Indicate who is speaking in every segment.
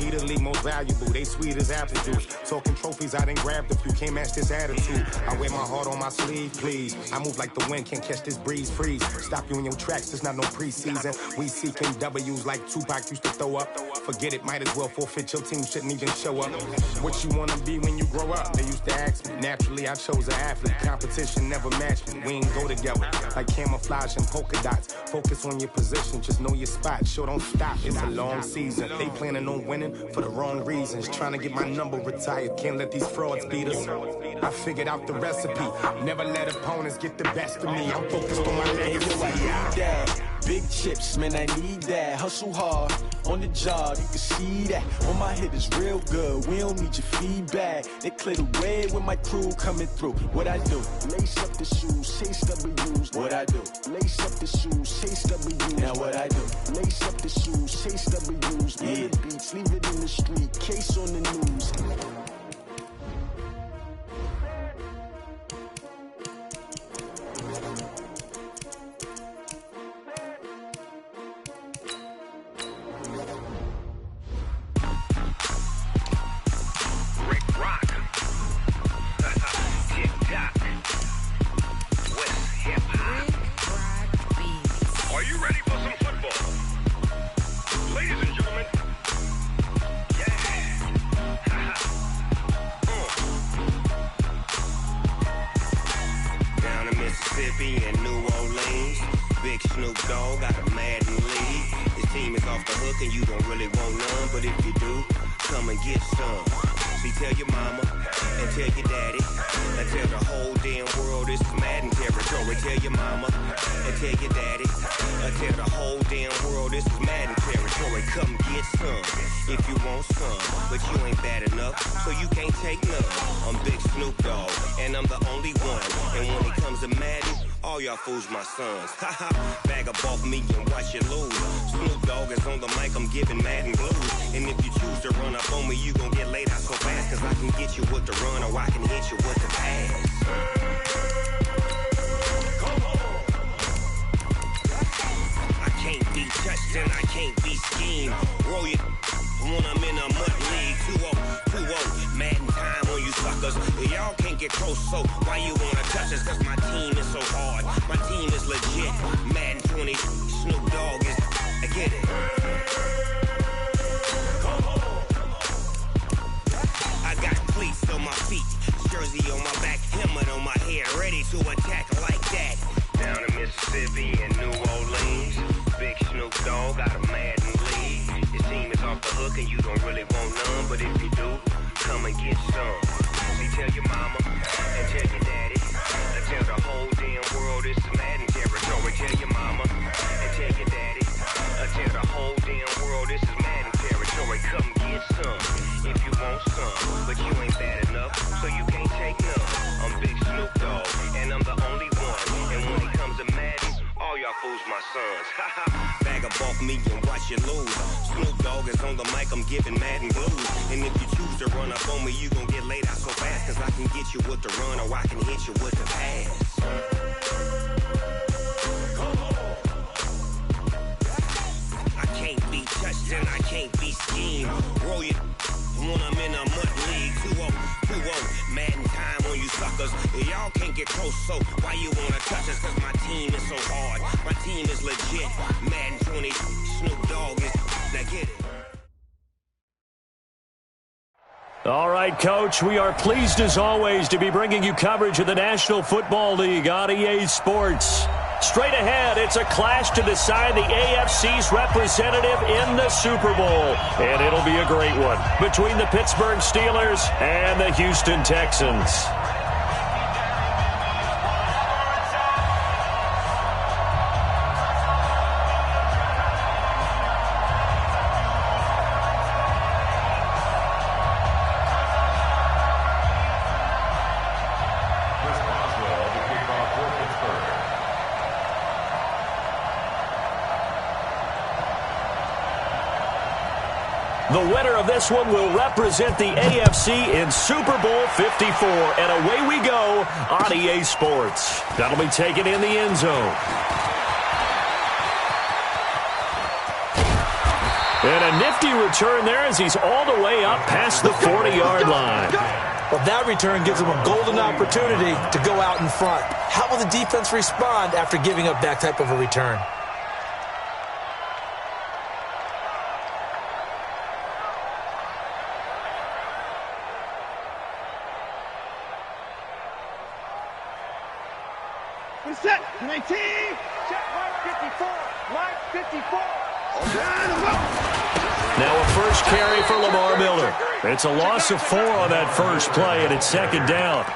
Speaker 1: Be the league most valuable, they sweet as apple juice. Talking trophies, I done grabbed a few, can't match this attitude. I wear my heart on my sleeve, please. I move like the wind, can't catch this breeze, freeze. Stop you in your tracks, there's not no preseason. We seeking W's like Tupac used to throw up. Forget it, might as well forfeit, your team shouldn't even show up. What you wanna be when you grow up? They used to ask me. Naturally, I chose an athlete. Competition never matched me. We ain't go together like camouflage and polka dots. Focus on your position, just know your spot. Sure, don't stop, it's a long season. They planning on winning for the wrong reasons. Trying to get my number retired, can't let these frauds beat us. I figured out the recipe. Never let opponents get the best of me. I'm focused on my legacy.
Speaker 2: Big chips, man, I need that. Hustle hard, on the job, you can see that. On my hit is real good, we don't need your feedback. They clear the way with my crew coming through. What I do? Lace up the shoes, chase W's. What I do? Lace up the shoes, chase W's. Now what I do? Lace up the shoes, chase W's. Yeah. The beats, leave it in the street, case on the news.
Speaker 3: Fools my sons. Bag up off me and watch you lose. Snoop Dogg is on the mic, I'm giving Madden blues. And if you choose to run up on me, you gon' get laid out so fast. Cause I can get you with the run or I can hit you with the pass. Come on. I can't be touched and I can't be schemed. Roll you when I'm in a mud league. 2-0, 2-0. Madden time on you suckers. Y'all can't get close, so why you wanna touch us? Cause my team is so hard. My team is legit. Madden 20, Snoop Dogg is. I get it. Come on. I got cleats on my feet, jersey on my back, helmet on my head, ready to attack like that. Down in Mississippi and New Orleans, Big Snoop Dogg got a Madden league. Your team is off the hook and you don't really want none, but if you do, come and get some. See, tell your mama and tell your daddy. Tell the whole damn world it's Madden territory. Tell your mama and tell your daddy. Tell the whole damn world this is Madden territory. Come get some if you want some, but you ain't bad enough, so you can't take none. I'm Big Snoop Dogg, and I'm the only one. And when it comes to Madden, all y'all fools my sons. Bag up off me and watch you lose. Snoop Dogg is on the mic, I'm giving Madden blues. And if you choose to run up on me, you gon' get laid out so fast. Cause I can get you with the run or I can hit you with the pass. I can't be touched and I can't be schemed. Roll you when I'm in a mud league. 2-0, 2-0. Madden time on you suckers. Y'all can't get close, so why you wanna touch us? Cause my team is so hard. My team is legit. Madden 20, Snoop Dogg is. Now get it.
Speaker 4: All right, Coach, we are pleased as always to be bringing you coverage of the National Football League on EA Sports. Straight ahead, it's a clash to decide the AFC's representative in the Super Bowl. And it'll be a great one between the Pittsburgh Steelers and the Houston Texans. The winner of this one will represent the AFC in Super Bowl 54. And away we go on EA Sports. That'll be taken in the end zone. And a nifty return there as he's all the way up past the 40-yard line.
Speaker 5: Well, that return gives him a golden opportunity to go out in front. How will the defense respond after giving up that type of a return?
Speaker 6: Set, 19, check, line 54, line 54.
Speaker 4: Now a first carry for Lamar Miller. It's a loss of 4 on that first play, and it's second down.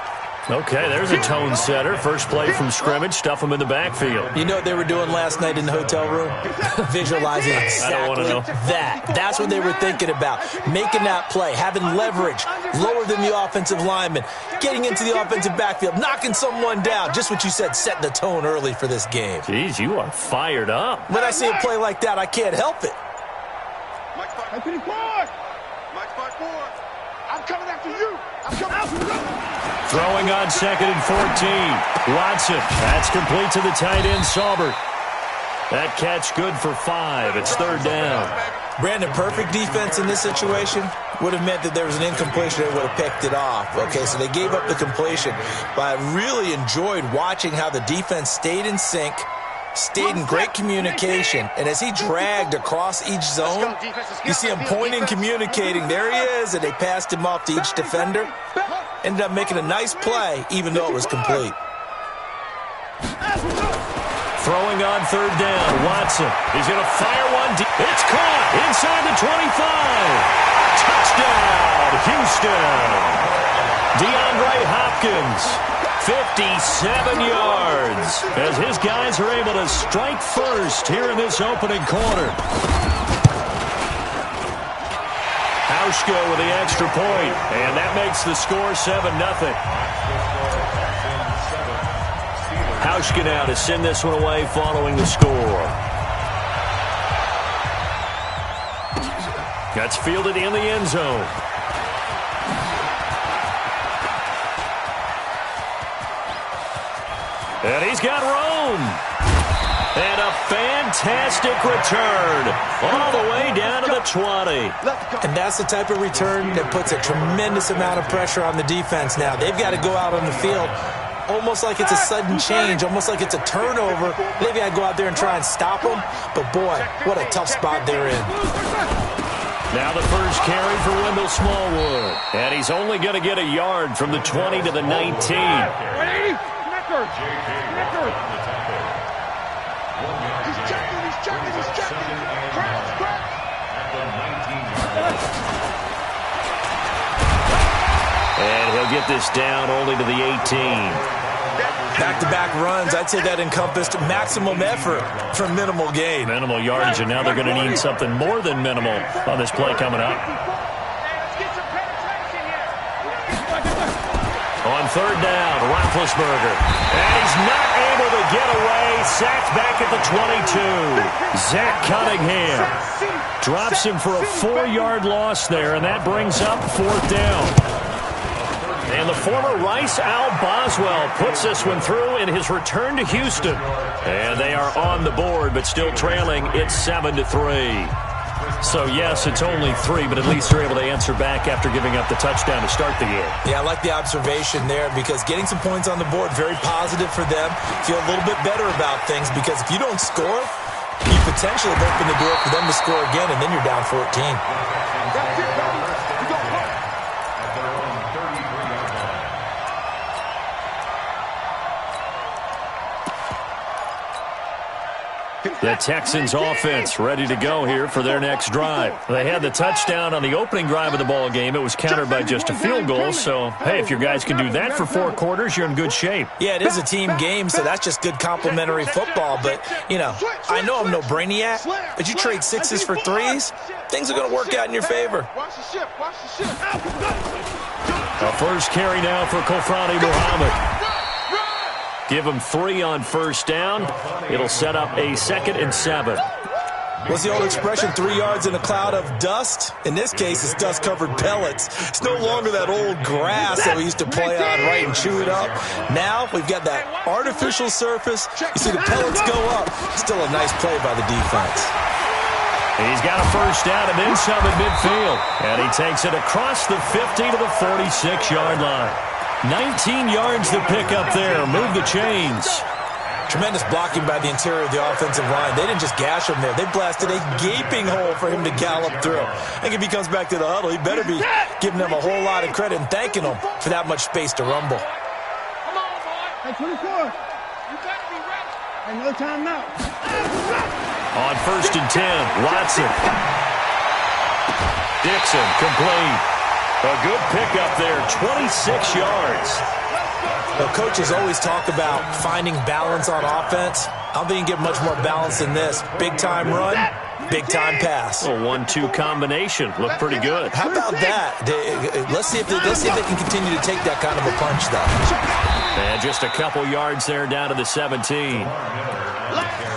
Speaker 4: Okay, there's a tone setter. First play from scrimmage, stuff him in the backfield.
Speaker 5: You know what they were doing last night in the hotel room? Visualizing exactly that. That's what they were thinking about. Making that play, having leverage, lower than the offensive lineman, getting into the offensive backfield, knocking someone down. Just what you said, setting the tone early for this game.
Speaker 4: Jeez, you are fired up.
Speaker 5: When I see a play like that, I can't help it.
Speaker 6: Mike 54. I'm coming after you. I'm coming after you.
Speaker 4: Throwing on 2nd and 14. Watson. That's complete to the tight end, Saubert. That catch good for 5. It's third down.
Speaker 5: Brandon, perfect defense in this situation would have meant that there was an incompletion. They would have picked it off. Okay, so they gave up the completion. But I really enjoyed watching how the defense stayed in sync, stayed in great communication, and as he dragged across each zone, you see him pointing, communicating. There he is, and they passed him off to each defender. Ended up making a nice play, even though it was complete.
Speaker 4: Throwing on third down, Watson. He's going to fire one deep. It's caught inside the 25. Touchdown, Houston. DeAndre Hopkins, 57 yards, as his guys are able to strike first here in this opening quarter. Hauschka with the extra point, and that makes the score 7-0. Hauschka now to send this one away following the score. That's fielded in the end zone. And he's got Rome. And a fantastic return all the way down to the 20.
Speaker 5: And that's the type of return that puts a tremendous amount of pressure on the defense now. They've got to go out on the field almost like it's a sudden change, almost like it's a turnover. They've got to go out there and try and stop them. But, boy, what a tough spot they're in.
Speaker 4: Now the first carry for Wendell Smallwood. And he's only going to get a yard from the 20 to the 19. And he'll get this down only to the 18.
Speaker 5: Back-to-back runs, I'd say that encompassed maximum effort for minimal gain.
Speaker 4: Minimal yardage, and now they're going to need something more than minimal on this play coming up. On third down, Roethlisberger. And he's not able to get away. Sacked back at the 22. Zach Cunningham drops him for a 4-yard loss there, and that brings up fourth down. And the former Rice Al Boswell puts this one through in his return to Houston. And they are on the board, but still trailing. It's 7-3. So, yes, it's only 3, but at least they're able to answer back after giving up the touchdown to start the game.
Speaker 5: Yeah, I like the observation there because getting some points on the board, very positive for them. Feel a little bit better about things because if you don't score, you potentially have opened the door for them to score again, and then you're down 14.
Speaker 4: The Texans offense ready to go here for their next drive. They had the touchdown on the opening drive of the ball game. It was countered by just a field goal. So, hey, if your guys can do that for 4 quarters, you're in good shape.
Speaker 5: Yeah, it is a team game, so that's just good complimentary football. But, you know, I know I'm no brainiac, but you trade 6s for 3s, things are going to work out in your favor.
Speaker 4: A first carry now for Kofrani Muhammad. Give him 3 on first down. It'll set up a 2nd and 7.
Speaker 5: What's the old expression, 3 yards in a cloud of dust? In this case, it's dust-covered pellets. It's no longer that old grass that we used to play on, right, and chew it up. Now we've got that artificial surface. You see the pellets go up. Still a nice play by the defense.
Speaker 4: He's got a first down and then some at midfield. And he takes it across the 50 to the 46-yard line. 19 yards to pick up there. Move the chains.
Speaker 5: Tremendous blocking by the interior of the offensive line. They didn't just gash him there. They blasted a gaping hole for him to gallop through. I think if he comes back to the huddle, he better be giving them a whole lot of credit and thanking them for that much space to rumble.
Speaker 6: Come on, boy. Hey, 24. You better be ready. And no time out.
Speaker 4: On 1st and 10, Watson. Dixon, complete. A good pickup there, 26 yards.
Speaker 5: The coaches always talk about finding balance on offense. I don't think you can get much more balance than this. Big-time run, big-time pass.
Speaker 4: A 1-2 combination. Looked pretty good.
Speaker 5: How about that? Let's see if they can continue to take that kind of a punch, though.
Speaker 4: And just a couple yards there down to the 17.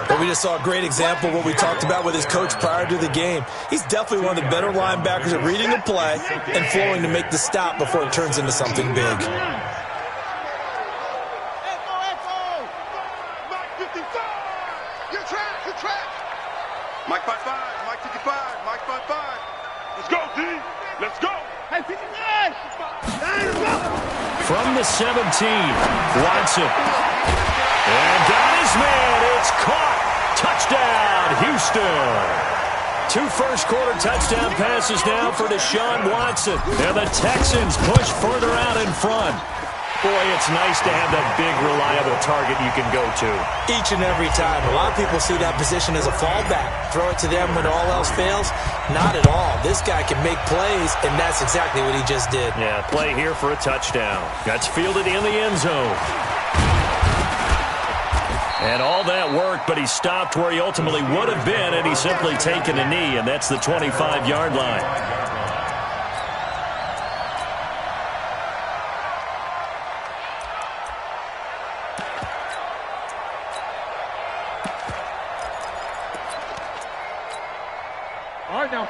Speaker 5: But we just saw a great example of what we talked about with his coach prior to the game. He's definitely one of the better linebackers at reading a play and flowing to make the stop before it turns into something big.
Speaker 6: Mike 5-5, Mike 55, Mike 5-5. Let's go, D. Let's go. Hey, 59.
Speaker 4: From the 17, Watson. And got his man. It's caught. Touchdown, Houston. 2 first-quarter touchdown passes now for Deshaun Watson. And the Texans push further out in front. Boy, it's nice to have that big, reliable target you can go to.
Speaker 5: Each and every time. A lot of people see that position as a fallback. Throw it to them when all else fails. Not at all. This guy can make plays, and that's exactly what he just did.
Speaker 4: Yeah, play here for a touchdown. That's fielded in the end zone. And all that worked, but he stopped where he ultimately would have been, and he's simply taken a knee, and that's the 25-yard line.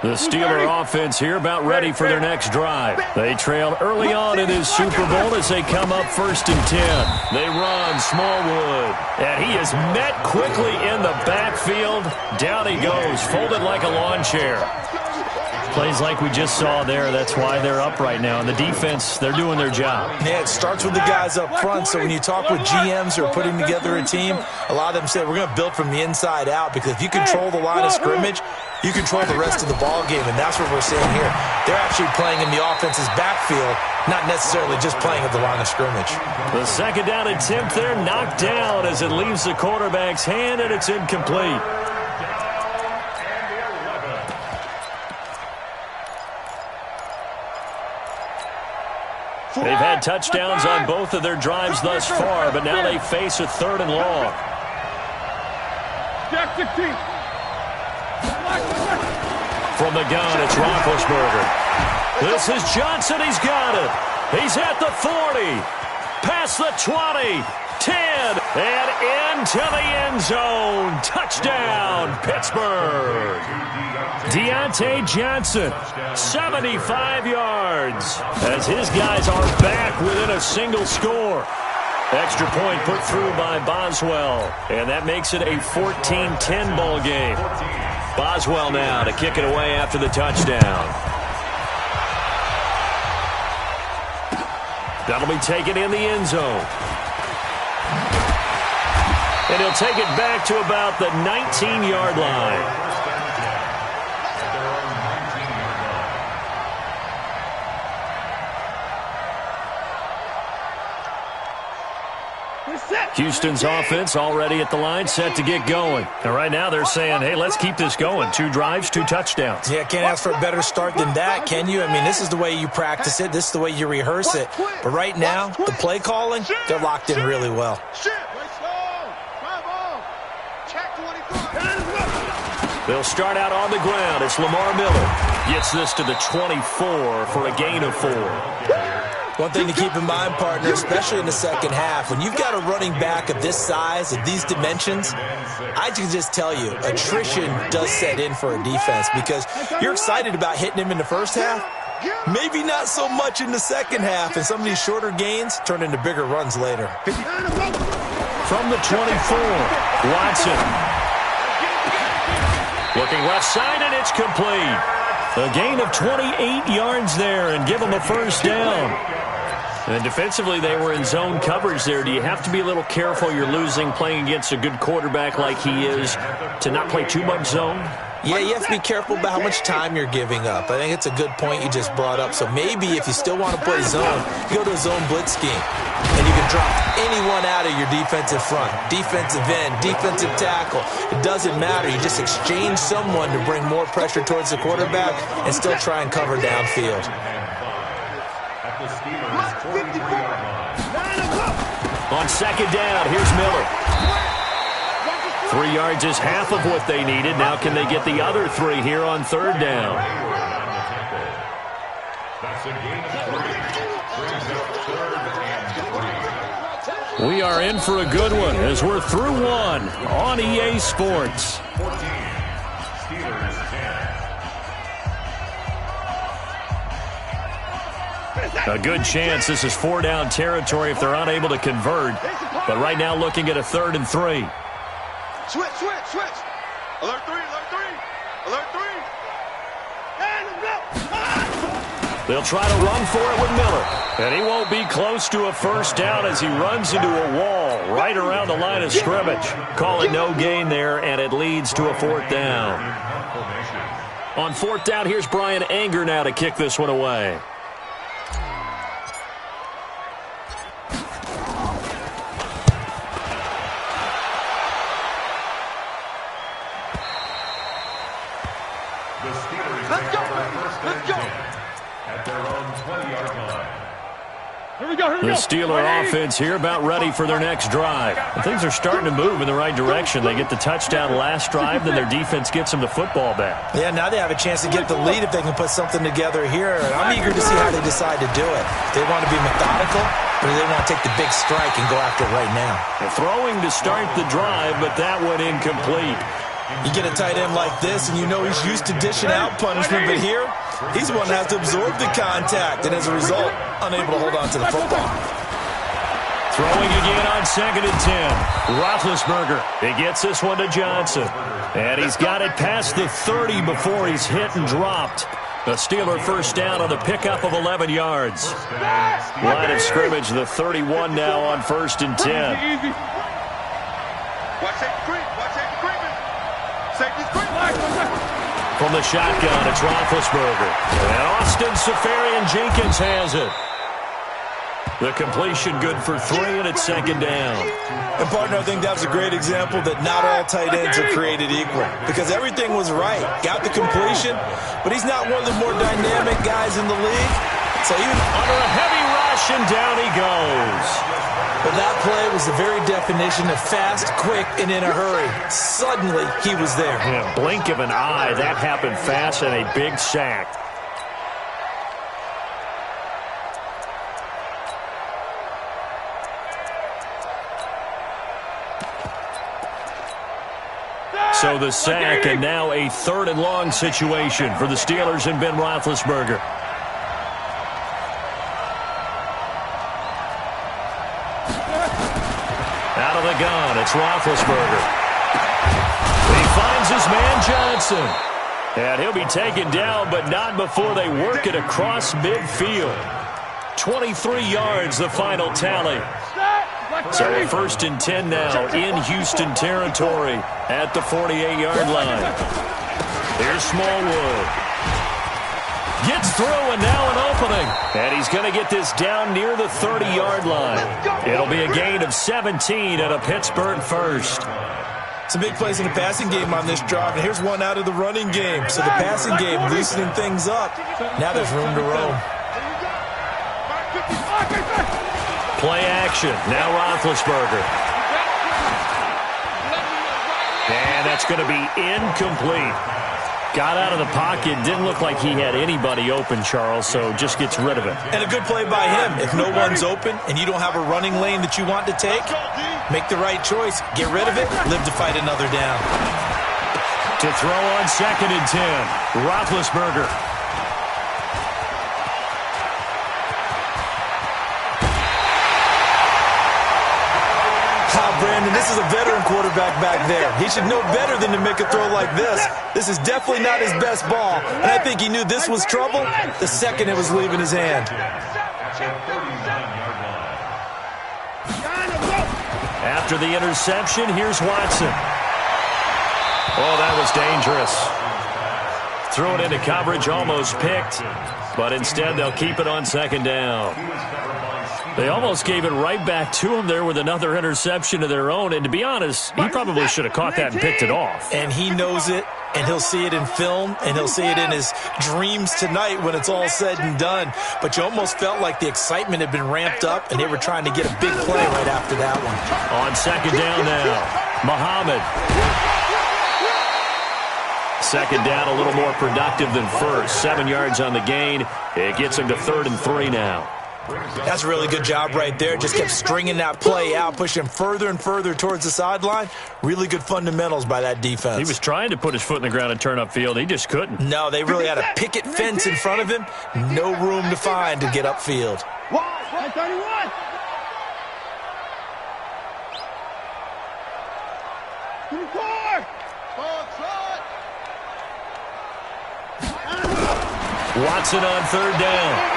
Speaker 4: The Steeler offense here about ready for their next drive. They trailed early on in his Super Bowl as they come up 1st and 10. They run Smallwood. And he is met quickly in the backfield. Down he goes, folded like a lawn chair. Plays like we just saw there. That's why they're up right now. And the defense, they're doing their job.
Speaker 5: Yeah, it starts with the guys up front. So when you talk with GMs who are putting together a team, a lot of them say we're going to build from the inside out, because if you control the line of scrimmage, you control the rest of the ball game, and that's what we're seeing here. They're actually playing in the offense's backfield, not necessarily just playing at the line of scrimmage.
Speaker 4: The 2nd down attempt there knocked down as it leaves the quarterback's hand, and it's incomplete. They've had touchdowns on both of their drives thus far, but now they face a 3rd and long. From the gun, it's Roethlisberger. This is Johnson. He's got it. He's at the 40. Past the 20. 10. And into the end zone. Touchdown, Pittsburgh. Deontay Johnson, 75 yards, as his guys are back within a single score. Extra point put through by Boswell, and that makes it a 14-10 ball game. Boswell now to kick it away after the touchdown. That'll be taken in the end zone. And he'll take it back to about the 19-yard line. Houston's offense already at the line, set to get going. And right now they're saying, hey, let's keep this going. 2 drives, 2 touchdowns.
Speaker 5: Yeah, can't ask for a better start than that, can you? I mean, this is the way you practice it. This is the way you rehearse it. But right now, the play calling, they're locked in really well.
Speaker 4: They'll start out on the ground. It's Lamar Miller. Gets this to the 24 for a gain of 4.
Speaker 5: One thing to keep in mind, partner, especially in the second half, when you've got a running back of this size, of these dimensions, I can just tell you, attrition does set in for a defense, because you're excited about hitting him in the first half, maybe not so much in the second half, and some of these shorter gains turn into bigger runs later.
Speaker 4: From the 24, Watson. Looking left side, and it's complete. A gain of 28 yards there and give them a first down. And defensively, they were in zone coverage there. Do you have to be a little careful? You're losing playing against a good quarterback like he is to not play too much zone?
Speaker 5: Yeah, you have to be careful about how much time you're giving up. I think it's a good point you just brought up. So maybe if you still want to play zone, you go to a zone blitz scheme. And you can drop anyone out of your defensive front, defensive end, defensive tackle. It doesn't matter. You just exchange someone to bring more pressure towards the quarterback and still try and cover downfield.
Speaker 4: On second down, here's Miller. 3 yards is half of what they needed. Now can they get the other 3 here on third down? We are in for a good one as we're through one on EA Sports. A good chance this is 4-down territory if they're unable to convert. But right now looking at a 3rd and 3.
Speaker 6: Switch. Alert 3.
Speaker 4: They'll try to run for it with Miller. And he won't be close to a first down as he runs into a wall right around the line of scrimmage. Call it no gain there, and it leads to a 4th down. On 4th down, here's Brian Anger now to kick this one away. The Steeler offense here about ready for their next drive. And things are starting to move in the right direction. They get the touchdown last drive, then their defense gets them the football back.
Speaker 5: Yeah, now they have a chance to get the lead if they can put something together here. And I'm eager to see how they decide to do it. They want to be methodical, or they want to take the big strike and go after it right now.
Speaker 4: They're throwing to start the drive, but that one incomplete.
Speaker 5: You get a tight end like this, and you know he's used to dishing out punishment, but here, he's the one that has to absorb the contact, and as a result, unable to hold on to the football.
Speaker 4: Throwing again on 2nd and 10. Roethlisberger, he gets this one to Johnson. And he's got it past the 30 before he's hit and dropped. A Steeler first down on the pickup of 11 yards. Line of scrimmage, the 31 now on 1st and 10. From the shotgun, it's Roethlisberger. And Austin Seferian-Jenkins has it. The completion good for 3, and it's 2nd down.
Speaker 5: And, partner, I think that's a great example that not all tight ends are created equal. Because everything was right. Got the completion, but he's not one of the more dynamic guys in the league. So even
Speaker 4: under a heavy rush, and down he goes.
Speaker 5: But that play was the very definition of fast, quick, and in a hurry. Suddenly, he was there.
Speaker 4: In a blink of an eye, that happened fast, and a big sack. So the sack, and now a 3rd and long situation for the Steelers and Ben Roethlisberger. Out of the gun, it's Roethlisberger. He finds his man Johnson. And he'll be taken down, but not before they work it across midfield. 23 yards, the final tally. So a 1st and 10 now in Houston territory at the 48-yard line. Here's Smallwood. Gets through, and now an opening. And he's going to get this down near the 30-yard line. It'll be a gain of 17 and a Pittsburgh first.
Speaker 5: Some big plays in the passing game on this drive, and here's one out of the running game. So the passing game loosening things up. Now there's room to roam.
Speaker 4: Play action. Now Roethlisberger. And that's going to be incomplete. Got out of the pocket. Didn't look like he had anybody open, Charles, so just gets rid of it.
Speaker 5: And a good play by him. If no one's open and you don't have a running lane that you want to take, make the right choice. Get rid of it. Live to fight another down.
Speaker 4: To throw on 2nd and 10. Roethlisberger.
Speaker 5: Kyle Brandon, this is a veteran quarterback back there. He should know better than to make a throw like this. This is definitely not his best ball, and I think he knew this was trouble the second it was leaving his hand.
Speaker 4: After the interception, here's Watson. Oh, that was dangerous. Threw it into coverage, almost picked, but instead they'll keep it on second down. They almost gave it right back to him there with another interception of their own, and to be honest, he probably should have caught that and picked it off.
Speaker 5: And he knows it, and he'll see it in film, and he'll see it in his dreams tonight when it's all said and done. But you almost felt like the excitement had been ramped up, and they were trying to get a big play right after that one.
Speaker 4: On second down now, Muhammad. Second down, a little more productive than first. 7 yards on the gain. It gets him to 3rd and 3 now.
Speaker 5: That's a really good job right there. Just kept stringing that play out, pushing him further and further towards the sideline. Really good fundamentals by that defense.
Speaker 4: He was trying to put his foot in the ground and turn upfield. He just couldn't.
Speaker 5: No, they really had a picket fence in front of him. No room to find to get upfield.
Speaker 6: 131.
Speaker 4: Watson on 3rd down.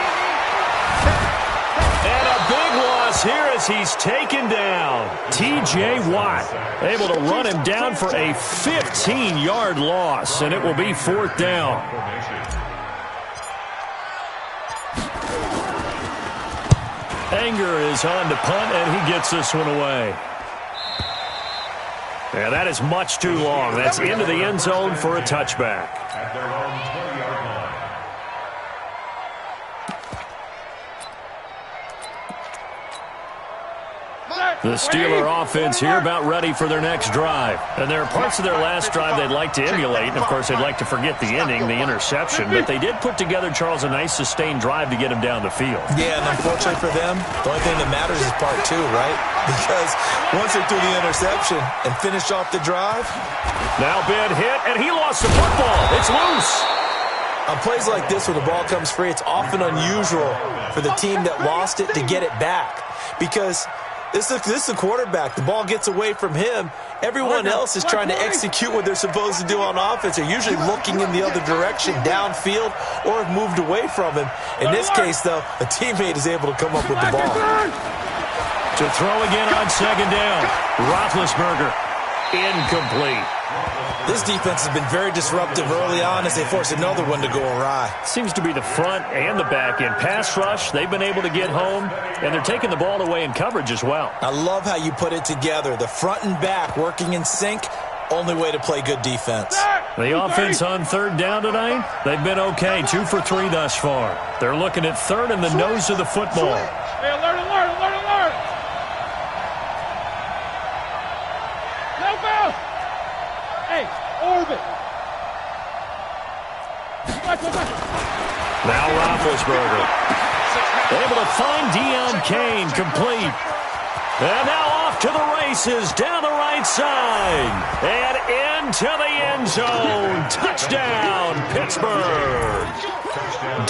Speaker 4: And a big loss here as he's taken down. T.J. Watt able to run him down for a 15-yard loss, and it will be 4th down. Anger is on to punt, and he gets this one away. Yeah, that is much too long. That's into the end zone for a touchback. The Steeler offense here about ready for their next drive. And there are parts of their last drive they'd like to emulate. And, of course, they'd like to forget the ending, the interception. But they did put together, Charles, a nice sustained drive to get him down the field.
Speaker 5: Yeah, and unfortunately for them, the only thing that matters is part 2, right? Because once they threw the interception and finished off the drive.
Speaker 4: Now Ben hit, and he lost the football. It's loose.
Speaker 5: On plays like this where the ball comes free, it's often unusual for the team that lost it to get it back. Because this is the quarterback. The ball gets away from him. Everyone else is trying to execute what they're supposed to do on offense. They're usually looking in the other direction, downfield, or have moved away from him. In this case, though, a teammate is able to come up with the ball.
Speaker 4: To throw again on second down. Roethlisberger. Incomplete.
Speaker 5: This defense has been very disruptive early on as they force another one to go awry.
Speaker 4: Seems to be the front and the back end. Pass rush, they've been able to get home, and they're taking the ball away in coverage as well.
Speaker 5: I love how you put it together. The front and back working in sync, only way to play good defense.
Speaker 4: The offense on 3rd down tonight, they've been okay. 2 for 3 thus far. They're looking at 3rd and the nose of the football.
Speaker 6: Hey, alert, alert, alert, alert. No bounce. Hey, orbit.
Speaker 4: Now Roethlisberger. Able to find Deion Kane, complete. And now off to the races, down the right side. And into the end zone. Touchdown, Pittsburgh.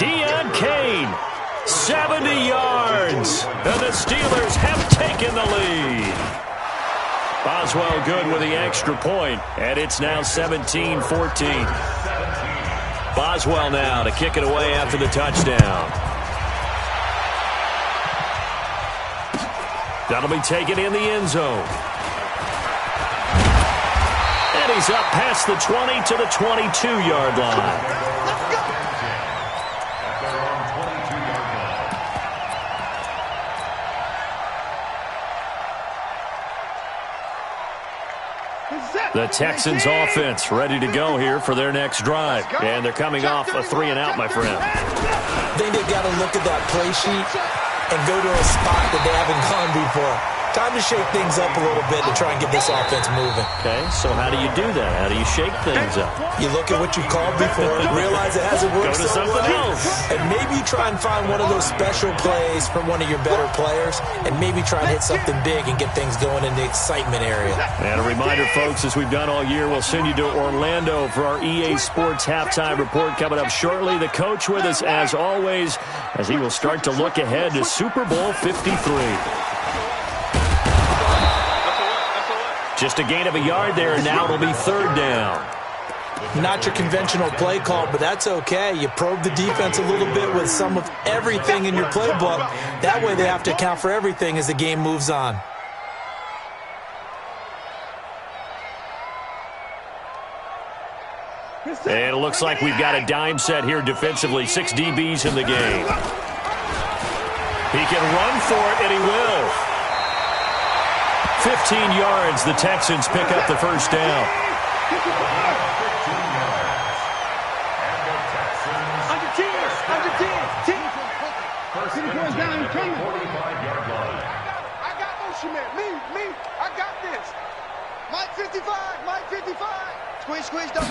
Speaker 4: Deion Kane, 70 yards. And the Steelers have taken the lead. Boswell good with the extra point, and it's now 17-14. Boswell now to kick it away after the touchdown. That'll be taken in the end zone. And he's up past the 20 to the 22-yard line. The Texans offense ready to go here for their next drive. And they're coming off a 3-and-out, my friend.
Speaker 5: I think they've got to look at that play sheet and go to a spot that they haven't gone before. Time to shake things up a little bit to try and get this offense moving.
Speaker 4: Okay, so how do you do that? How do you shake things up?
Speaker 5: You look at what you called before, realize it hasn't worked
Speaker 4: Go to
Speaker 5: so
Speaker 4: something
Speaker 5: well,
Speaker 4: else.
Speaker 5: and maybe try and find one of those special plays from one of your better players, and maybe try and hit something big and get things going in the excitement area.
Speaker 4: And a reminder, folks, as we've done all year, we'll send you to Orlando for our EA Sports Halftime Report coming up shortly. The coach with us, as always, as he will start to look ahead to Super Bowl 53. Just a gain of a yard there, and now it'll be third down.
Speaker 5: Not your conventional play call, but that's okay. You probe the defense a little bit with some of everything in your playbook. That way they have to account for everything as the game moves on.
Speaker 4: And it looks like we've got a dime set here defensively. 6 DBs in the game. He can run for it, and he will. 15 yards. The Texans pick up the first down.
Speaker 6: I got motion, man. Me. I got this. Mike 55. Mike 55. Squeeze, double.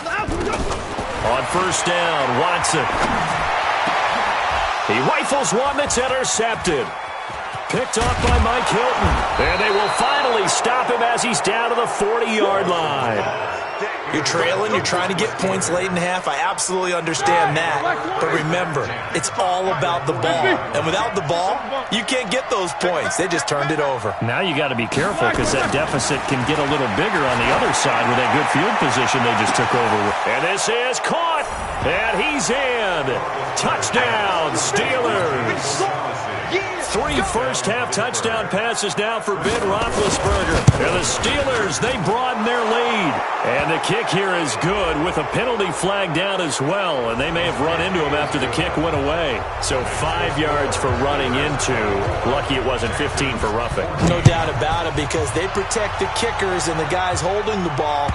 Speaker 4: On first down, Watson. He rifles one that's intercepted. Picked off by Mike Hilton. And they will finally stop him as he's down to the 40-yard line.
Speaker 5: You're trailing, you're trying to get points late in half. I absolutely understand that. But remember, it's all about the ball. And without the ball, you can't get those points. They just turned it over.
Speaker 4: Now you got to be careful because that deficit can get a little bigger on the other side with that good field position they just took over. And this is caught. And he's in. Touchdown, Steelers. 3 first-half touchdown passes now for Ben Roethlisberger. And the Steelers, they broaden their lead. And the kick here is good with a penalty flag down as well. And they may have run into him after the kick went away. So 5 yards for running into. Lucky it wasn't 15 for roughing.
Speaker 5: No doubt about it, because they protect the kickers and the guys holding the ball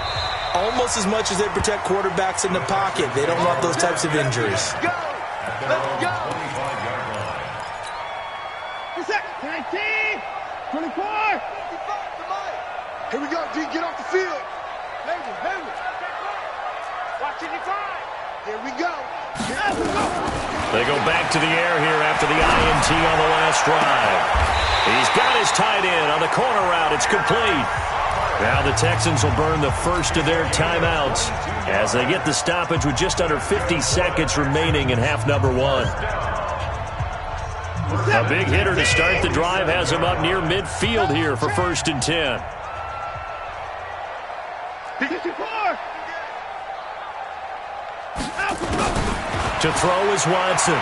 Speaker 5: almost as much as they protect quarterbacks in the pocket. They don't want those types of injuries.
Speaker 6: Let's go. 19, 24. Here we go, D. Get off the field. Hammer. Watch it, Here we go.
Speaker 4: They go back to the air here after the INT on the last drive. He's got his tight end on the corner route. It's complete. Now the Texans will burn the first of their timeouts as they get the stoppage with just under 50 seconds remaining in half number 1. A big hitter to start the drive has him up near midfield here for 1st and 10. To throw is Watson.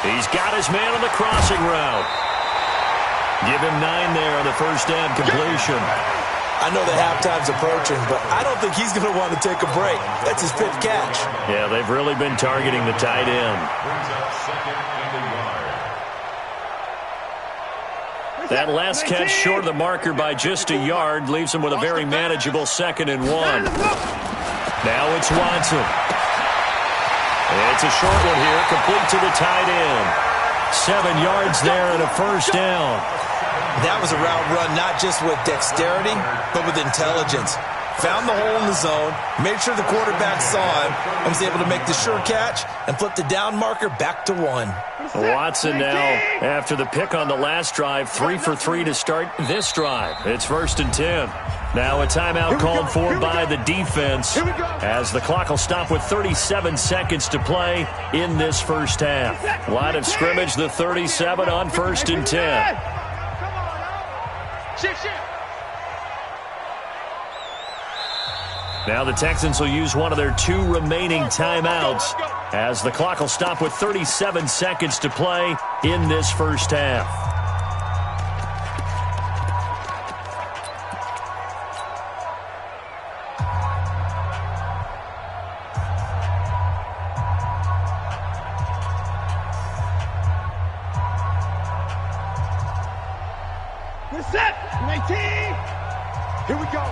Speaker 4: He's got his man on the crossing route. Give him 9 there on the first down completion.
Speaker 5: I know that halftime's approaching, but I don't think he's going to want to take a break. That's his 5th catch.
Speaker 4: Yeah, they've really been targeting the tight end. That last catch short of the marker by just a yard leaves him with a very manageable 2nd and 1. Now it's Watson. It's a short one here, complete to the tight end. 7 yards there and a first down.
Speaker 5: That was a route run not just with dexterity, but with intelligence. Found the hole in the zone, made sure the quarterback saw him, and was able to make the sure catch and flip the down marker back to 1.
Speaker 4: Watson now, after the pick on the last drive, 3 for 3 to start this drive. It's 1st and 10. Now a timeout called for by the defense as the clock will stop with 37 seconds to play in this first half. Line of scrimmage, the 37 on 1st and 10. Now the Texans will use one of their 2 remaining timeouts as the clock will stop with 37 seconds to play in this first half.
Speaker 6: We're set. 19. Here we go.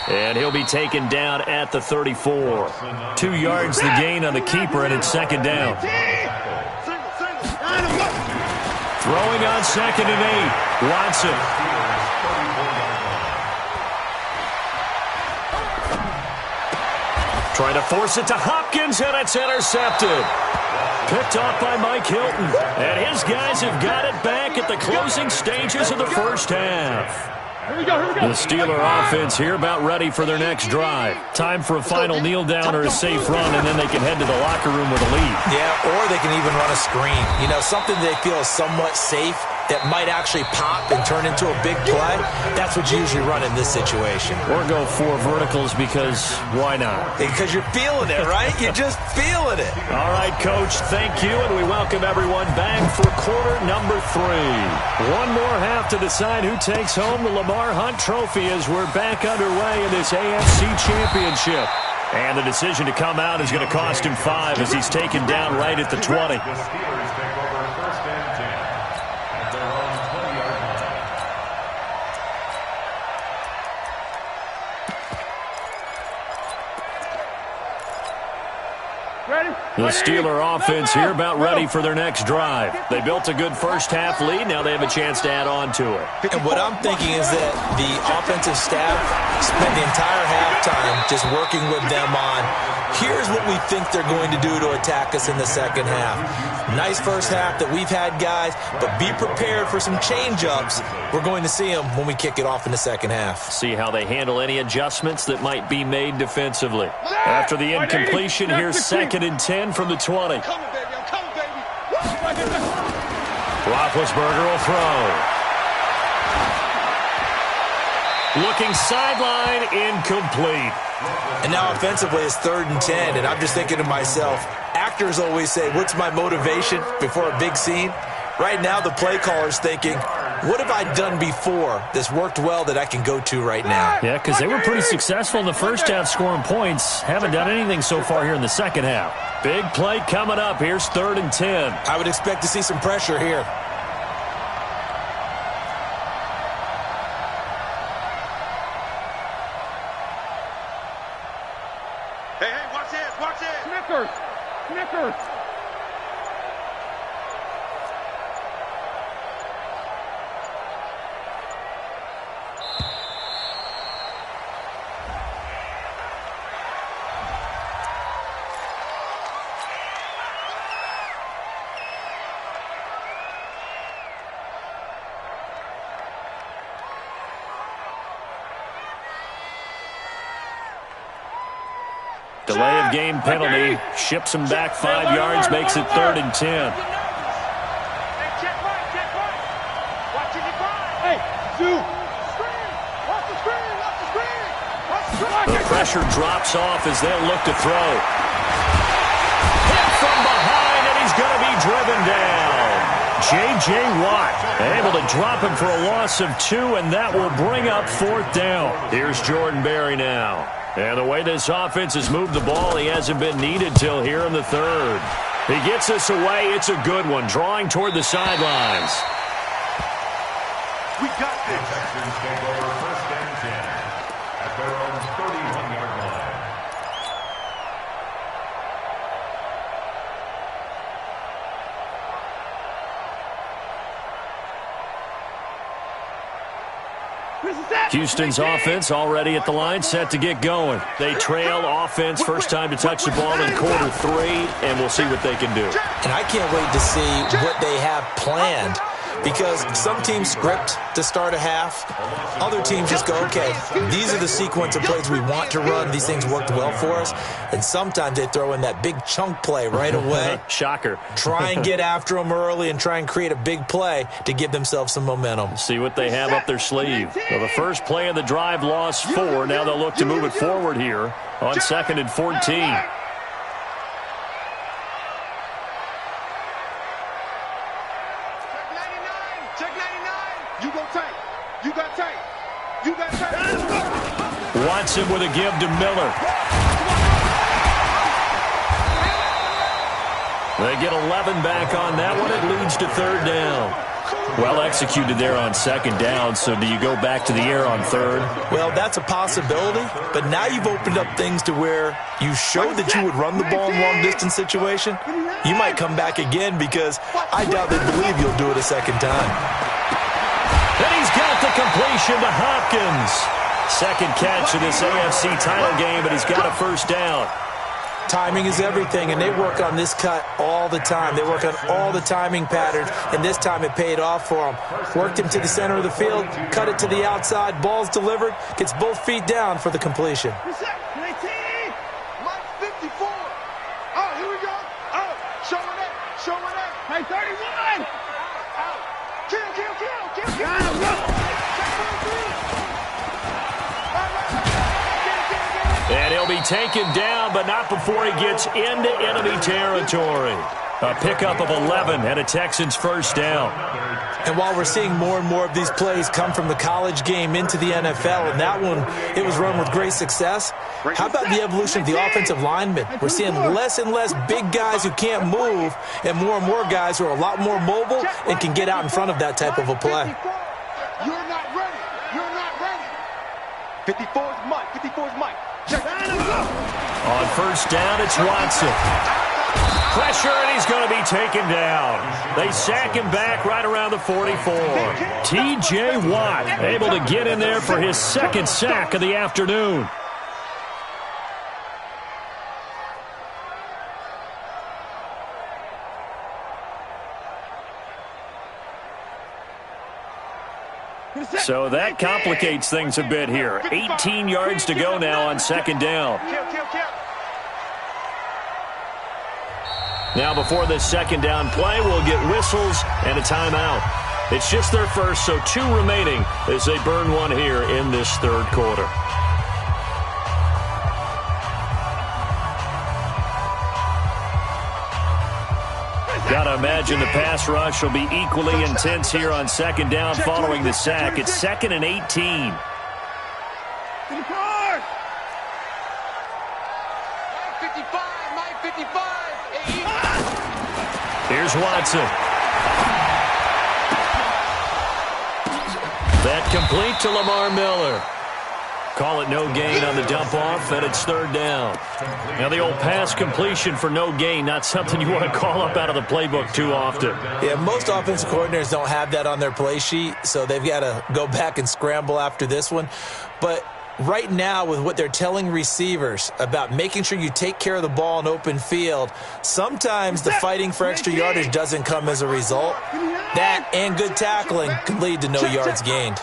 Speaker 4: And he'll be taken down at the 34. 2 yards the gain on the keeper, and it's 2nd down. Throwing on 2nd and 8. Watson. Trying to force it to Hopkins, and it's intercepted. Picked off by Mike Hilton. And his guys have got it back at the closing stages of the first half. The Steeler offense here about ready for their next drive. Time for a final kneel down or a safe run, and then they can head to the locker room with a lead.
Speaker 5: Yeah, or they can even run a screen. You know, something they feel is somewhat safe that might actually pop and turn into a big play. That's what you usually run in this situation.
Speaker 4: Or go 4 verticals because why not?
Speaker 5: Because you're feeling it, right? You're just feeling it.
Speaker 4: All right, Coach, thank you, and we welcome everyone back for quarter number 3. One more half to decide who takes home the Lamar Hunt Trophy as we're back underway in this AFC Championship. And the decision to come out is going to cost him 5 as he's taken down right at the 20. The Steeler offense here about ready for their next drive. They built a good first-half lead. Now they have a chance to add on to it.
Speaker 5: And what I'm thinking is that the offensive staff spent the entire halftime just working with them on, here's what we think they're going to do to attack us in the second half. Nice first half that we've had, guys, but be prepared for some change-ups. We're going to see them when we kick it off in the second half.
Speaker 4: See how they handle any adjustments that might be made defensively. After the incompletion, here's 2nd and 10 from the 20.
Speaker 6: I'm coming, baby. I'm coming, baby.
Speaker 4: Roethlisberger will throw. Looking sideline, incomplete.
Speaker 5: And now offensively it's 3rd and 10, and I'm just thinking to myself, actors always say, what's my motivation before a big scene? Right now the play caller's thinking, what have I done before that's worked well that I can go to right now?
Speaker 4: Yeah, because they were pretty successful in the first half scoring points. Haven't done anything so far here in the second half. Big play coming up. Here's 3rd and 10.
Speaker 5: I would expect to see some pressure here.
Speaker 6: Hey, watch this, watch this.
Speaker 7: Snickers.
Speaker 4: Delay of game penalty. Ships him back 5 yards, makes it 3rd and 10.
Speaker 7: Hey, Sue.
Speaker 4: The pressure drops off as they'll look to throw. Hit from behind, and he's going to be driven down. J.J. Watt able to drop him for a loss of 2, and that will bring up 4th down. Here's Jordan Berry now. And the way this offense has moved the ball, he hasn't been needed till here in the 3rd. He gets us away. It's a good one, drawing toward the sidelines.
Speaker 6: We got this.
Speaker 8: Texans take over 1st and 10 at their own 31-yard line.
Speaker 4: Houston's offense already at the line, set to get going. They trail offense, first time to touch the ball in quarter 3, and we'll see what they can do.
Speaker 5: And I can't wait to see what they have planned, because some teams script to start a half. Other teams just go, okay, these are the sequence of plays we want to run. These things worked well for us. And sometimes they throw in that big chunk play right away.
Speaker 4: Shocker.
Speaker 5: Try and get after them early and try and create a big play to give themselves some momentum.
Speaker 4: See what they have up their sleeve. Well, the first play of the drive lost 4. Now they'll look to move it forward here on 2nd and 14. Watson with a give to Miller. They get 11 back on that one. It leads to 3rd down. Well executed there on 2nd down, so do you go back to the air on 3rd?
Speaker 5: Well, that's a possibility, but now you've opened up things to where you showed that you would run the ball in long-distance situation. You might come back again because I doubt they believe you'll do it a second time.
Speaker 4: And he's got the completion to Hopkins. Second catch in this AFC title game, but he's got a first down.
Speaker 5: Timing is everything, and they work on this cut all the time. They work on all the timing patterns, and this time it paid off for them. Worked him to the center of the field, cut it to the outside, ball's delivered, gets both feet down for the completion.
Speaker 6: Mike 54. Oh, here we go. Oh, showing up.
Speaker 7: Hey, 31.
Speaker 6: Kill.
Speaker 4: And he'll be taken down, but not before he gets into enemy territory. A pickup of 11 and a Texans first down.
Speaker 5: And while we're seeing more and more of these plays come from the college game into the NFL, and that one, it was run with great success, how about the evolution of the offensive linemen? We're seeing less and less big guys who can't move and more guys who are a lot more mobile and can get out in front of that type of a play.
Speaker 6: You're not ready. 54 is Mike.
Speaker 4: On first down, it's Watson. Pressure, and he's going to be taken down. They sack him back right around the 44. T.J. Watt able to get in there for his second sack of the afternoon. So that complicates things a bit here. 18 yards to go now on second down. Now before this second down play, we'll get whistles and a timeout. It's just their first, so 2 remaining as they burn one here in this third quarter. Gotta imagine the pass rush will be equally intense here on second down following the sack. It's 2nd and 18.
Speaker 6: Mike 55.
Speaker 4: Here's Watson. That complete to Lamar Miller. Call it no gain on the dump off, and it's third down. Now the old pass completion for no gain, not something you want to call up out of the playbook too often.
Speaker 5: Yeah, most offensive coordinators don't have that on their play sheet, so they've got to go back and scramble after this one. But right now, with what they're telling receivers about making sure you take care of the ball in open field, sometimes the fighting for extra yardage doesn't come as a result. That and good tackling can lead to no yards gained.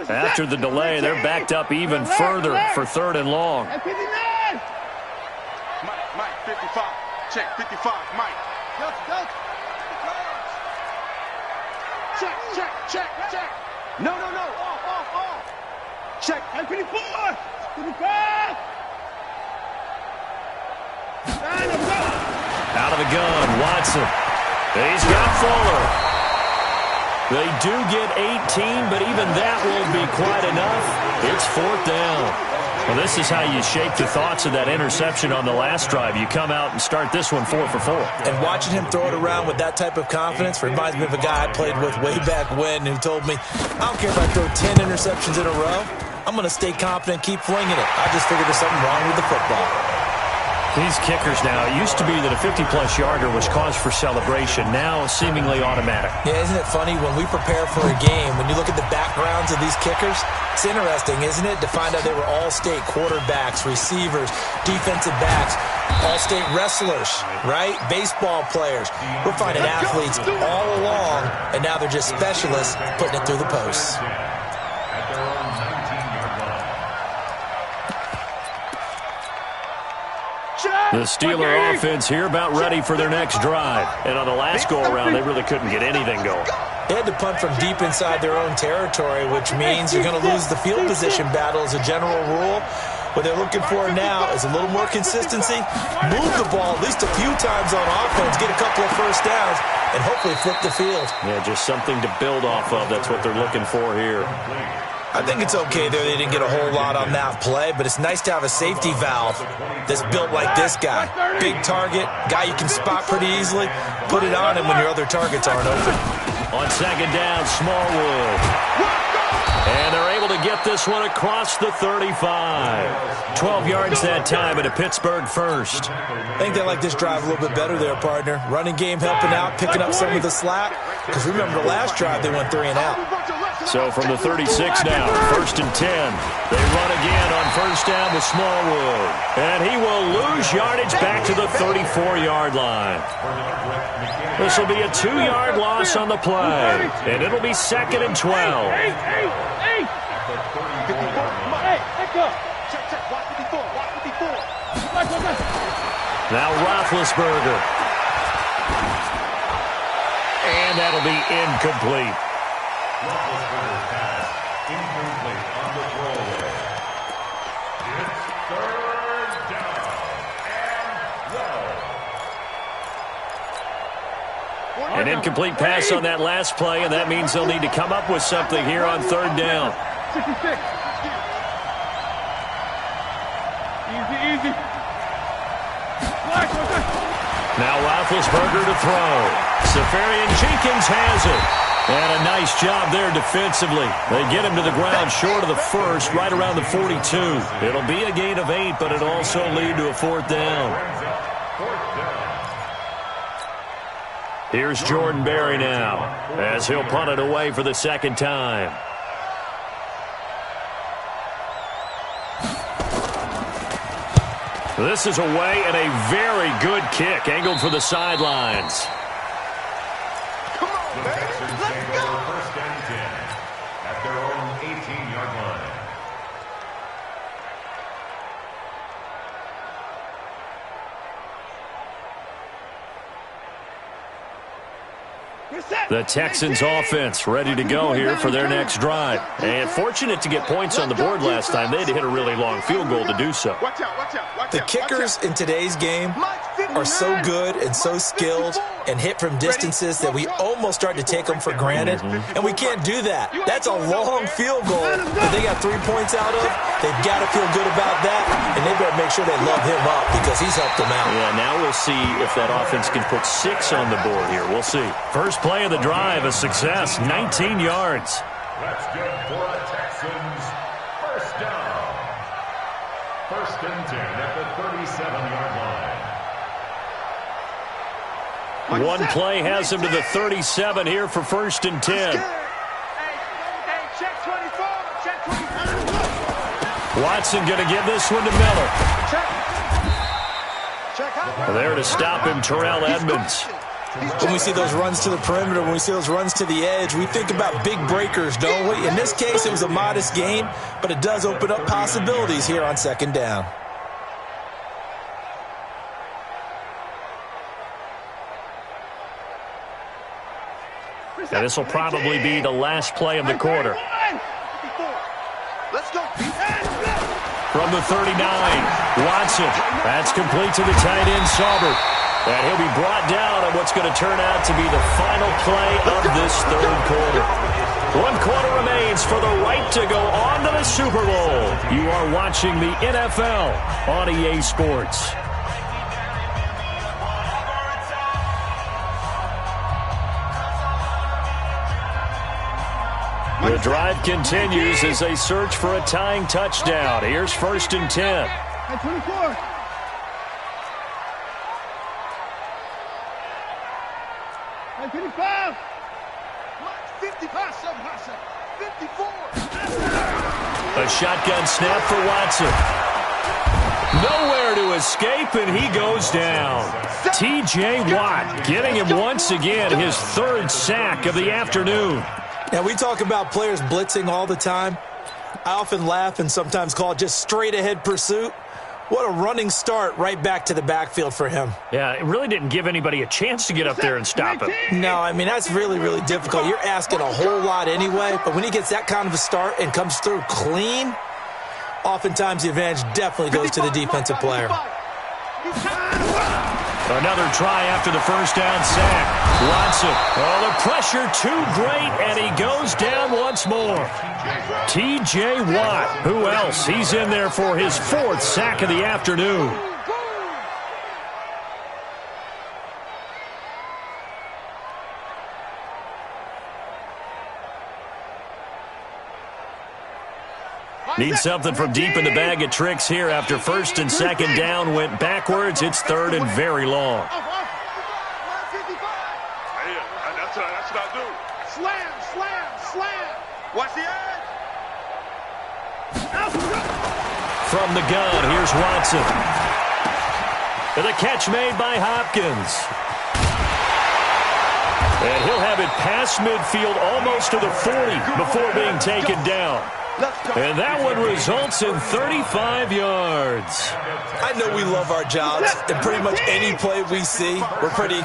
Speaker 4: After the delay, they're backed up even further for 3rd and long.
Speaker 6: Mike 55. Check 55. Mike. Check. No. Off. Check. 54.
Speaker 4: Out of the gun, Watson. He's got Fuller. They do get 18, but even that won't be quite enough. It's 4th down. Well, this is how you shake the thoughts of that interception on the last drive. You come out and start this one 4 for 4.
Speaker 5: And watching him throw it around with that type of confidence reminds me of a guy I played with way back when who told me, I don't care if I throw 10 interceptions in a row. I'm going to stay confident, keep flinging it. I just figured there's something wrong with the football.
Speaker 4: These kickers now, it used to be that a 50-plus yarder was cause for celebration. Now, seemingly automatic.
Speaker 5: Yeah, isn't it funny? When we prepare for a game, when you look at the backgrounds of these kickers, it's interesting, isn't it, to find out they were all-state quarterbacks, receivers, defensive backs, all-state wrestlers, right? Baseball players. We're finding athletes all along, and now they're just specialists putting it through the posts.
Speaker 4: The Steeler offense here about ready for their next drive. And on the last go-around, they really couldn't get anything going.
Speaker 5: They had to punt from deep inside their own territory, which means you're going to lose the field position battle as a general rule. What they're looking for now is a little more consistency, move the ball at least a few times on offense, get a couple of first downs, and hopefully flip the field.
Speaker 4: Yeah, just something to build off of. That's what they're looking for here.
Speaker 5: I think it's okay there. They didn't get a whole lot on that play, but it's nice to have a safety valve that's built like this guy. Big target, guy you can spot pretty easily. Put it on him when your other targets aren't open.
Speaker 4: On second down, Smallwood. And they're able to get this one across the 35. 12 yards that time and a Pittsburgh first.
Speaker 5: I think they like this drive a little bit better there, partner. Running game helping out, picking up some of the slack. Because remember, the last drive they went 3 and out.
Speaker 4: So from the 36 now, 1st and 10. They run again on first down with Smallwood. And he will lose yardage back to the 34-yard line. This will be a 2-yard loss on the play. And it'll be 2nd and 12. Now Roethlisberger. And that'll be incomplete.
Speaker 8: Roethlisberger's pass incomplete on the throwaway. It's 3rd down and 12.
Speaker 4: An incomplete pass on that last play, and that means they'll need to come up with something here on 3rd down.
Speaker 7: 66. Easy.
Speaker 4: Now Roethlisberger to throw. Safarian-Jenkins has it. And a nice job there defensively. They get him to the ground short of the first, right around the 42. It'll be a gain of 8, but it'll also lead to a 4th down. Here's Jordan Berry now, as he'll punt it away for the 2nd time. This is away and a very good kick, angled for the sidelines.
Speaker 6: Come on,
Speaker 8: The
Speaker 6: baby.
Speaker 8: Texans
Speaker 6: Let's
Speaker 8: take
Speaker 6: go.
Speaker 8: over 1st and 10 at their own 18-yard line.
Speaker 4: The Texans offense ready to go here for their next drive. And fortunate to get points on the board last time. They had to hit a really long field goal to do so.
Speaker 6: Watch out.
Speaker 5: The kickers in today's game are so good and so skilled and hit from distances that we almost start to take them for granted. And we can't do that. That's a long field goal that they got 3 points out of. They've got to feel good about that, and they better make sure they love him up because he's helped them out.
Speaker 4: Yeah, now we'll see if that offense can put 6 on the board here. We'll see. First play of the drive, a success, 19 yards.
Speaker 8: That's good for a Texans 1st down. 1st and 10 at the 37-yard line.
Speaker 4: One play has him to the 37 here for 1st and 10. Watson going to give this one to Miller. There to stop him, Terrell Edmonds.
Speaker 5: When we see those runs to the perimeter, when we see those runs to the edge, we think about big breakers, don't we? In this case, it was a modest gain, but it does open up possibilities here on 2nd down.
Speaker 4: And this will probably be the last play of the quarter.
Speaker 6: Let's go.
Speaker 4: From the 39, Watson. That's complete to the tight end, Saubert. And he'll be brought down on what's going to turn out to be the final play of this 3rd quarter. 1 quarter remains for the right to go on to the Super Bowl. You are watching the NFL on EA Sports. The drive continues as they search for a tying touchdown. Here's 1st and 10.
Speaker 7: At 24. At 55.
Speaker 6: 55, 54.
Speaker 4: A shotgun snap for Watson. Nowhere to escape, and he goes down. T.J. Watt getting him once again, his 3rd sack of the afternoon.
Speaker 5: Now, we talk about players blitzing all the time. I often laugh and sometimes call it just straight-ahead pursuit. What a running start right back to the backfield for him.
Speaker 4: Yeah, it really didn't give anybody a chance to get up there and stop him.
Speaker 5: No, I mean, that's really, really difficult. You're asking a whole lot anyway, but when he gets that kind of a start and comes through clean, oftentimes the advantage definitely goes to the defensive player.
Speaker 4: Another try after the first down sack. Watson. Oh, the pressure too great, and he goes down once more. T.J. Watt. Who else? He's in there for his 4th sack of the afternoon. Need something from deep in the bag of tricks here after 1st and 2nd down went backwards. It's 3rd and very long.
Speaker 6: That's what I do. Slam, slam, slam. Watch the edge.
Speaker 4: From the gun, here's Watson. And the catch made by Hopkins. And he'll have it past midfield almost to the 40 before being taken down. And that one results in 35 yards.
Speaker 5: I know we love our jobs, and pretty much any play we see, we're pretty,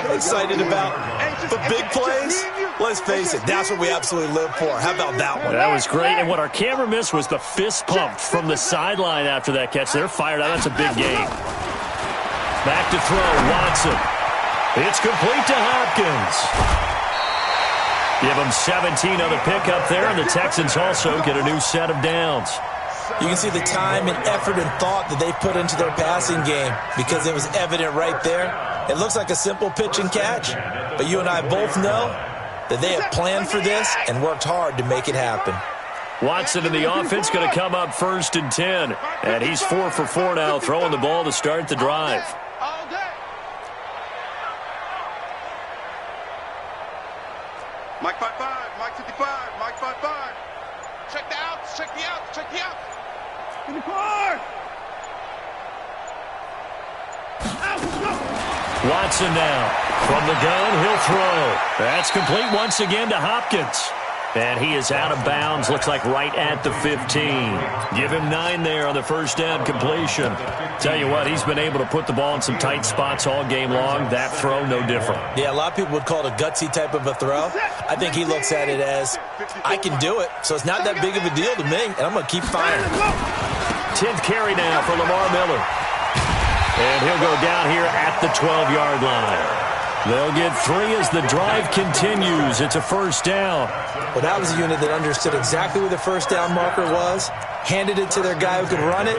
Speaker 5: excited about. But big plays, let's face it, that's what we absolutely live for. How about that one?
Speaker 4: That was great, and what our camera missed was the fist pump from the sideline after that catch. They're fired out. That's a big game. Back to throw, Watson. It's complete to Hopkins. Give them 17 on the pickup there, and the Texans also get a new set of downs.
Speaker 5: You can see the time and effort and thought that they put into their passing game because it was evident right there. It looks like a simple pitch and catch, but you and I both know that they have planned for this and worked hard to make it happen.
Speaker 4: Watson in the offense going to come up 1st and 10, and he's 4 for 4 now, throwing the ball to start the drive.
Speaker 6: Mike 5-5, Mike 55, Mike 5-5. Check the outs, check the outs, check the outs.
Speaker 7: In the car!
Speaker 4: Watson now. From the gun, he'll throw. That's complete once again to Hopkins. And he is out of bounds, looks like right at the 15. Give him 9 there on the first down completion. Tell you what, he's been able to put the ball in some tight spots all game long. That throw, no different.
Speaker 5: Yeah, a lot of people would call it a gutsy type of a throw. I think he looks at it as, I can do it, so it's not that big of a deal to me, and I'm going to keep firing.
Speaker 4: 10th carry now for Lamar Miller. And he'll go down here at the 12-yard line. They'll get 3 as the drive continues. It's a first down.
Speaker 5: Well, that was a unit that understood exactly where the first down marker was, handed it to their guy who could run it,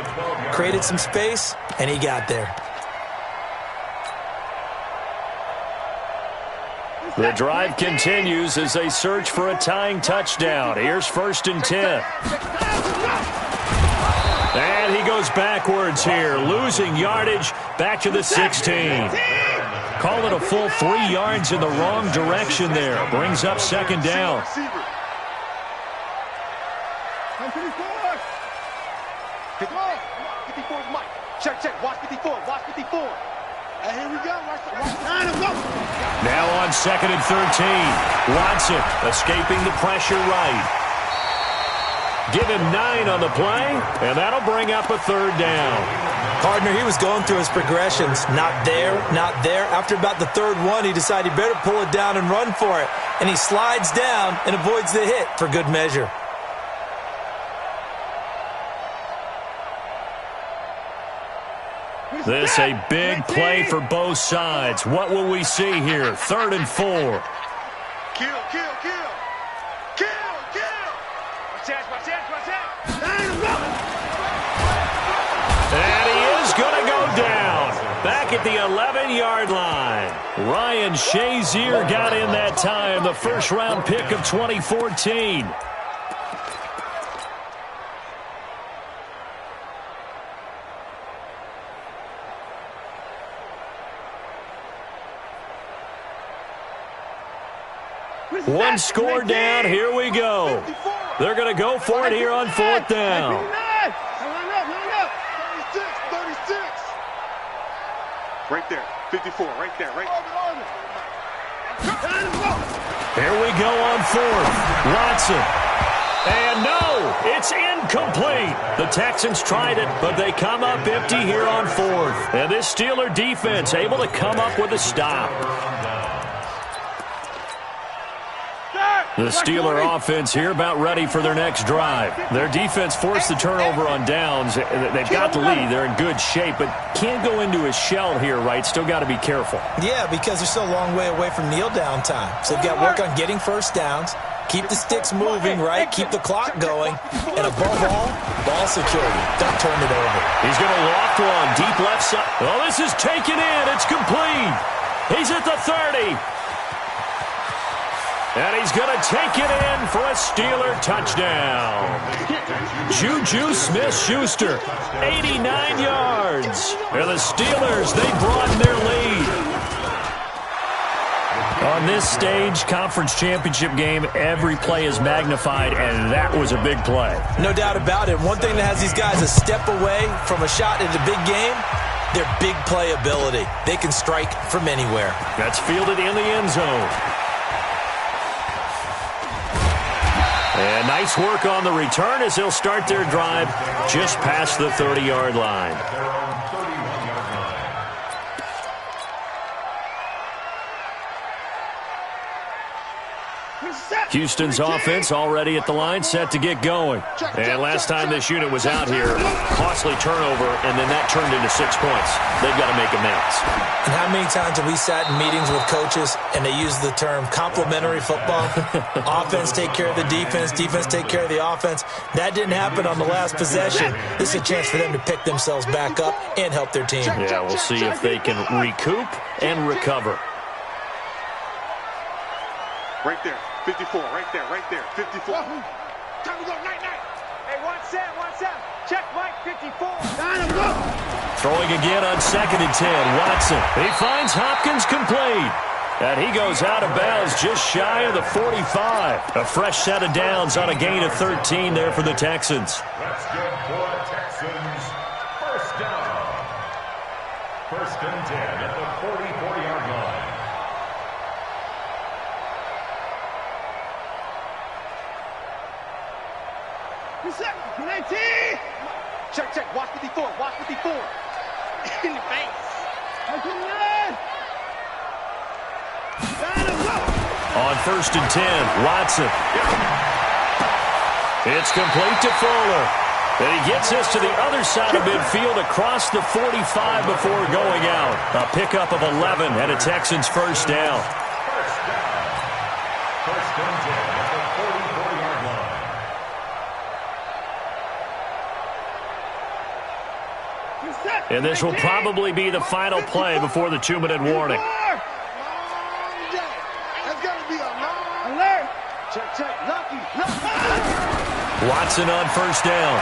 Speaker 5: created some space, and he got there.
Speaker 4: The drive continues as they search for a tying touchdown. Here's 1st and 10. And he goes backwards here, losing yardage back to the 16. Call it a full 3 yards in the wrong direction there. Brings up 2nd down.
Speaker 7: 54.
Speaker 6: is Mike. Check, check. Watch 54. Watch 54. And here we go. Watch 9 and go.
Speaker 4: Now on 2nd and 13. Watson escaping the pressure right. Give him 9 on the play, and that'll bring up a 3rd down.
Speaker 5: Partner, he was going through his progressions. Not there, not there. After about the 3rd one, he decided he better pull it down and run for it. And he slides down and avoids the hit for good measure.
Speaker 4: This a big play for both sides. What will we see here? 3rd and 4.
Speaker 6: Kill, kill, kill. Kill, kill. Watch that, watch that, watch that.
Speaker 4: And he is going to go down. Back at the 11-yard line. Ryan Shazier got in that time. The first-round pick of 2014. One score down. Here we go. They're going to go for it here on 4th down.
Speaker 7: Line up.
Speaker 6: 36. Right there. 54. Right there. Right.
Speaker 4: Here we go on 4th. Watson. And no, it's incomplete. The Texans tried it, but they come up empty here on 4th. And this Steeler defense able to come up with a stop. The Steeler offense here about ready for their next drive. Their defense forced the turnover on downs. They've got the lead. They're in good shape, but can't go into a shell here, right? Still got to be careful.
Speaker 5: Yeah, because they're still a long way away from kneel down time. So they've got to work on getting first downs, keep the sticks moving, right? Keep the clock going. And above all, ball security. Don't turn it over.
Speaker 4: He's going to loft one deep left side. Oh, this is taken in. It's complete. He's at the 30. And he's going to take it in for a Steeler touchdown. Juju Smith-Schuster, 89 yards. And the Steelers, they broaden their lead. On this stage, conference championship game, every play is magnified, and that was a big play.
Speaker 5: No doubt about it. One thing that has these guys a step away from a shot in the big game, their big play ability. They can strike from anywhere.
Speaker 4: That's fielded in the end zone. And nice work on the return as they'll start their drive just past the 30-yard line. Houston's offense already at the line, set to get going. And last time this unit was out here, costly turnover, and then that turned into 6 points. They've got to make amends.
Speaker 5: And how many times have we sat in meetings with coaches and they use the term complementary football? Offense take care of the defense, defense take care of the offense. That didn't happen on the last possession. This is a chance for them to pick themselves back up and help their team.
Speaker 4: Yeah, we'll see if they can recoup and recover.
Speaker 6: Right there, 54, right there, 54.
Speaker 7: Time to go, night.
Speaker 9: Hey, one set. Check Mike, 54.
Speaker 7: Time to go.
Speaker 4: Throwing again on 2nd and 10. Watson. He finds Hopkins complete. And he goes out of bounds just shy of the 45. A fresh set of downs on a gain of 13 there for the Texans.
Speaker 8: That's good for the Texans. First down. 1st and 10 at the 44-yard line.
Speaker 9: Check. Watch 54. In the face.
Speaker 4: On 1st and 10, Watson. It's complete to Fuller. And he gets us to the other side of midfield across the 45 before going out. A pickup of 11 and a Texans first down.
Speaker 8: First down. 1st and 10 at the 44-yard line.
Speaker 4: And this will probably be the final play before the 2-minute warning.
Speaker 7: That's got to be a long alert.
Speaker 9: Check. Lucky.
Speaker 4: Watson on 1st down.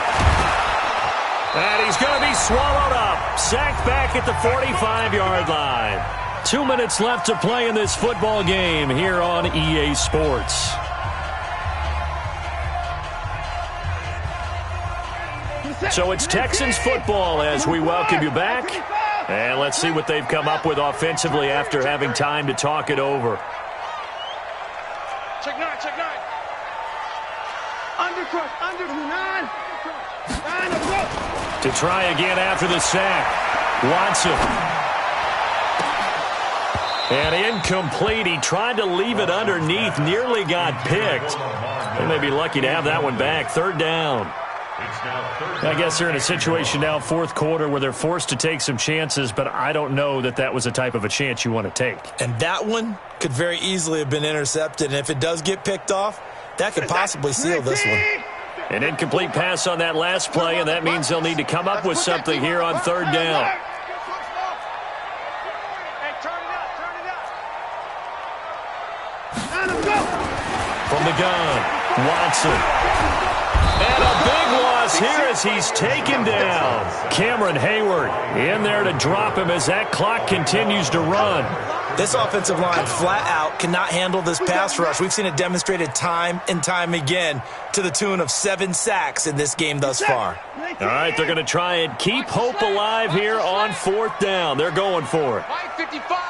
Speaker 4: And he's going to be swallowed up. Sacked back at the 45-yard line. 2 minutes left to play in this football game here on EA Sports. So it's Texans football as we welcome you back. And let's see what they've come up with offensively after having time to talk it over.
Speaker 9: Check 9. Under 9.
Speaker 4: To try again after the sack. Watson. And incomplete. He tried to leave it underneath. Nearly got picked. They may be lucky to have that one back. 3rd down. I guess they're in a situation now, 4th quarter, where they're forced to take some chances, but I don't know that that was the type of a chance you want to take.
Speaker 5: And that one could very easily have been intercepted. And if it does get picked off, that could possibly seal this one.
Speaker 4: An incomplete pass on that last play, and that means they'll need to come up with something here on 3rd down.
Speaker 9: Hey, turn it up.
Speaker 4: From the gun, Watson. And a big loss here as he's taken down. Cameron Hayward in there to drop him as that clock continues to run.
Speaker 5: This offensive line flat out cannot handle this pass rush. We've seen it demonstrated time and time again to the tune of 7 sacks in this game thus far.
Speaker 4: All right, they're going to try and keep hope alive here on 4th down. They're going for it.
Speaker 9: Mike 55.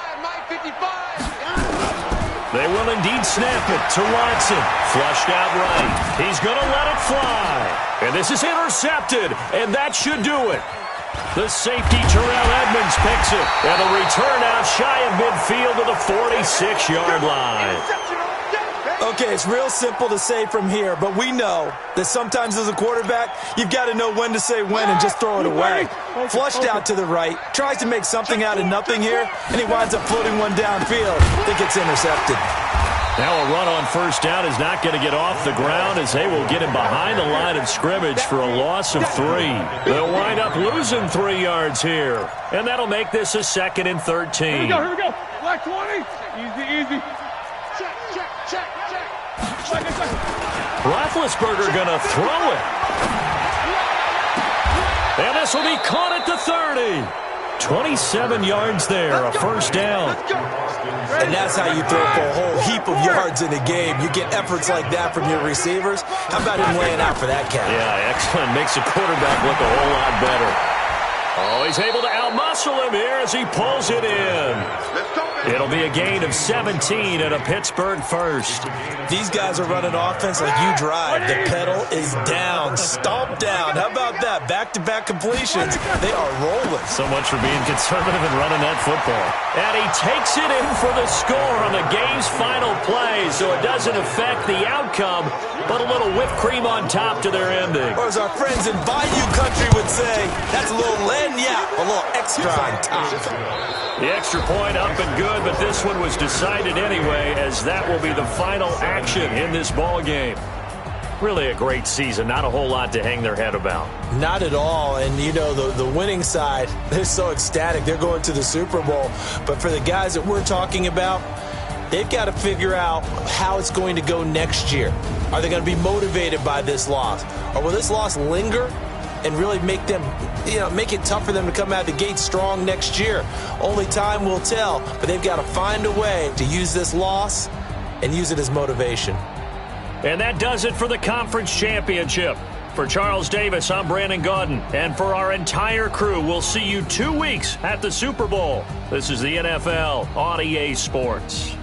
Speaker 4: They will indeed snap it to Watson. Flushed out right. He's going to let it fly. And this is intercepted, and that should do it. The safety, Terrell Edmonds, picks it. And the return out shy of midfield to the 46-yard line.
Speaker 5: Okay, it's real simple to say from here, but we know that sometimes as a quarterback, you've got to know when to say when and just throw it away. Flushed out to the right, tries to make something out of nothing here, and he winds up floating one downfield that gets intercepted.
Speaker 4: Now a run on first down is not going to get off the ground as they will get him behind the line of scrimmage for a loss of 3. They'll wind up losing 3 yards here, and that'll make this a 2nd and 13.
Speaker 7: Here we go. Black 20. Easy. Check.
Speaker 4: Roethlisberger going to throw it. And this will be caught at the 30. 27 yards there, a first down.
Speaker 5: And that's how you throw for a whole heap of yards in a game. You get efforts like that from your receivers. How about him laying out for that catch?
Speaker 4: Yeah, excellent. Makes the quarterback look a whole lot better. Oh, he's able to outmuscle him here as he pulls it in. It'll be a gain of 17 and a Pittsburgh first.
Speaker 5: These guys are running offense like you drive. The pedal is down, stomped down. How about that? Back-to-back completions. They are rolling.
Speaker 4: So much for being conservative and running that football. And he takes it in for the score on the game's final play, so it doesn't affect the outcome, but a little whipped cream on top to their ending.
Speaker 5: Or as our friends in Bayou Country would say, that's a little lagniappe, a little extra on top.
Speaker 4: The extra point up and good, but this one was decided anyway, as that will be the final action in this ball game. Really a great season. Not a whole lot to hang their head about.
Speaker 5: Not at all. And, you know, the winning side, they're so ecstatic. They're going to the Super Bowl. But for the guys that we're talking about, they've got to figure out how it's going to go next year. Are they going to be motivated by this loss? Or will this loss linger and really make them, make it tough for them to come out of the gate strong next year? Only time will tell, but they've got to find a way to use this loss and use it as motivation.
Speaker 4: And that does it for the conference championship. For Charles Davis, I'm Brandon Gaudin. And for our entire crew, we'll see you 2 weeks at the Super Bowl. This is the NFL on EA Sports.